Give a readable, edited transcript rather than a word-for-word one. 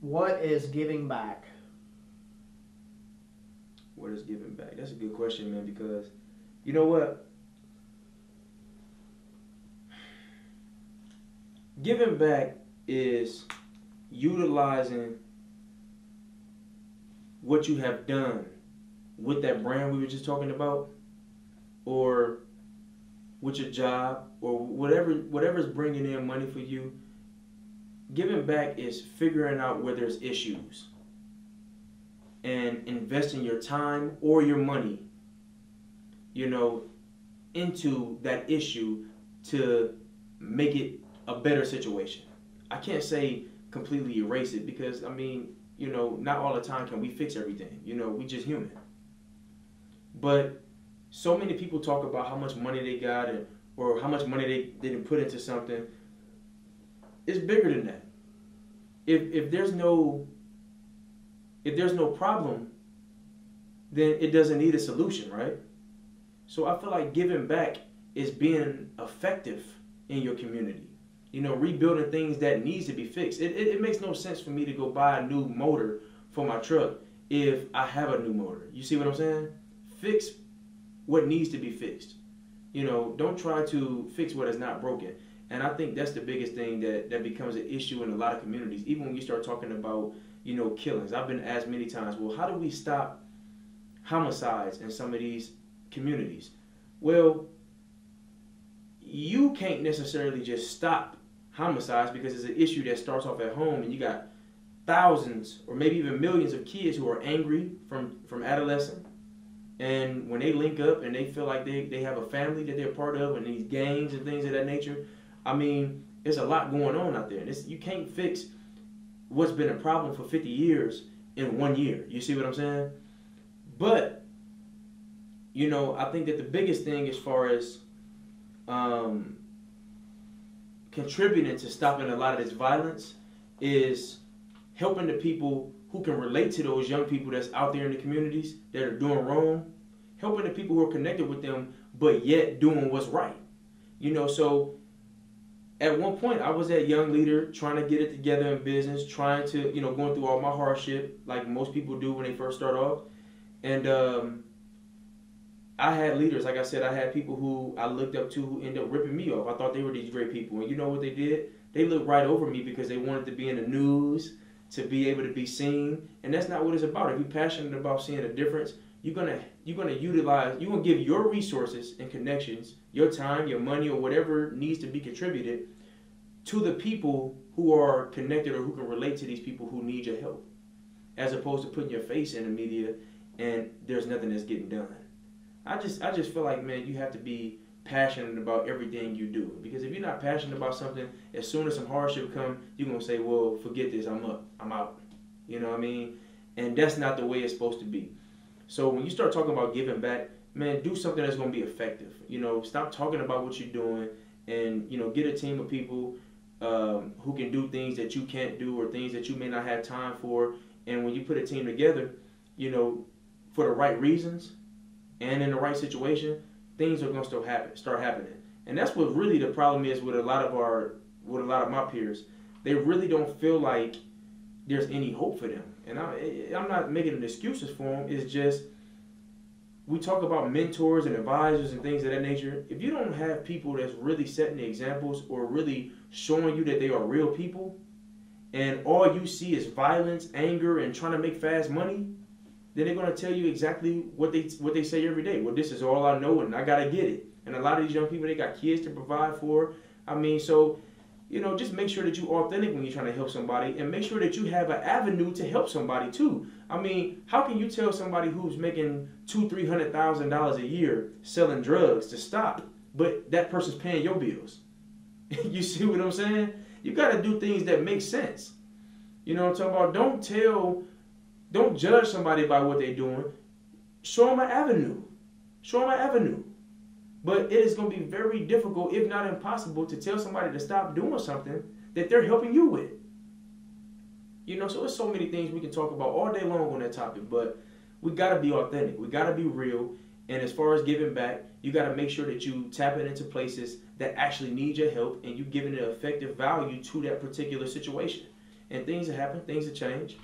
What is giving back? What is giving back? That's a good question, man, because you know what? Giving back is utilizing what you have done with that brand we were just talking about, or with your job, or whatever's bringing in money for you. Giving back is figuring out where there's issues and investing your time or your money, you know, into that issue to make it a better situation. I can't say completely erase it because, I mean, not all the time can we fix everything. We just human. But so many people talk about how much money they got or how much money they didn't put into something. It's bigger than that. If there's no problem, then it doesn't need a solution, right? So I feel like giving back is being effective in your community. Rebuilding things that needs to be fixed. It makes no sense for me to go buy a new motor for my truck if I have a new motor. You see what I'm saying? Fix what needs to be fixed. Don't try to fix what is not broken. And I think that's the biggest thing that becomes an issue in a lot of communities. Even when you start talking about, killings. I've been asked many times, well, how do we stop homicides in some of these communities? Well, you can't necessarily just stop homicides because it's an issue that starts off at home and you got thousands or maybe even millions of kids who are angry from adolescence. And when they link up and they feel like they have a family that they're part of and these gangs and things of that nature, I mean, there's a lot going on out there. And you can't fix what's been a problem for 50 years in 1 year. You see what I'm saying? But, I think that the biggest thing as far as contributing to stopping a lot of this violence is helping the people who can relate to those young people that's out there in the communities that are doing wrong, helping the people who are connected with them, but yet doing what's right. So at one point I was that young leader trying to get it together in business, trying to, going through all my hardship like most people do when they first start off. And I had leaders, like I said, I had people who I looked up to who ended up ripping me off. I thought they were these great people. And you know what they did? They looked right over me because they wanted to be in the news, to be able to be seen. And that's not what it's about. If you're passionate about seeing a difference, you're gonna give your resources and connections, your time, your money, or whatever needs to be contributed to the people who are connected or who can relate to these people who need your help, as opposed to putting your face in the media and there's nothing that's getting done. I just feel like, man, you have to be passionate about everything you do. Because if you're not passionate about something, as soon as some hardship come, you're going to say, well, forget this, I'm out. You know what I mean? And that's not the way it's supposed to be. So when you start talking about giving back, man, do something that's going to be effective. Stop talking about what you're doing and, get a team of people who can do things that you can't do or things that you may not have time for. And when you put a team together, for the right reasons, and in the right situation, things are going to start happening. And that's what really the problem is with a lot of my peers. They really don't feel like there's any hope for them. And I'm not making excuses for them. It's just, we talk about mentors and advisors and things of that nature. If you don't have people that's really setting the examples or really showing you that they are real people, and all you see is violence, anger, and trying to make fast money, then they're going to tell you exactly what they say every day. Well, this is all I know and I got to get it. And a lot of these young people, they got kids to provide for. I mean, so, just make sure that you're authentic when you're trying to help somebody, and make sure that you have an avenue to help somebody too. I mean, how can you tell somebody who's making $200,000-$300,000 a year selling drugs to stop, but that person's paying your bills? You see what I'm saying? You got to do things that make sense. You know what I'm talking about? Don't judge somebody by what they're doing. Show them an avenue. Show them an avenue. But it is going to be very difficult, if not impossible, to tell somebody to stop doing something that they're helping you with. So there's so many things we can talk about all day long on that topic, but we got to be authentic. We got to be real. And as far as giving back, you got to make sure that you tap it into places that actually need your help and you giving an effective value to that particular situation. and things have happened, things have changed.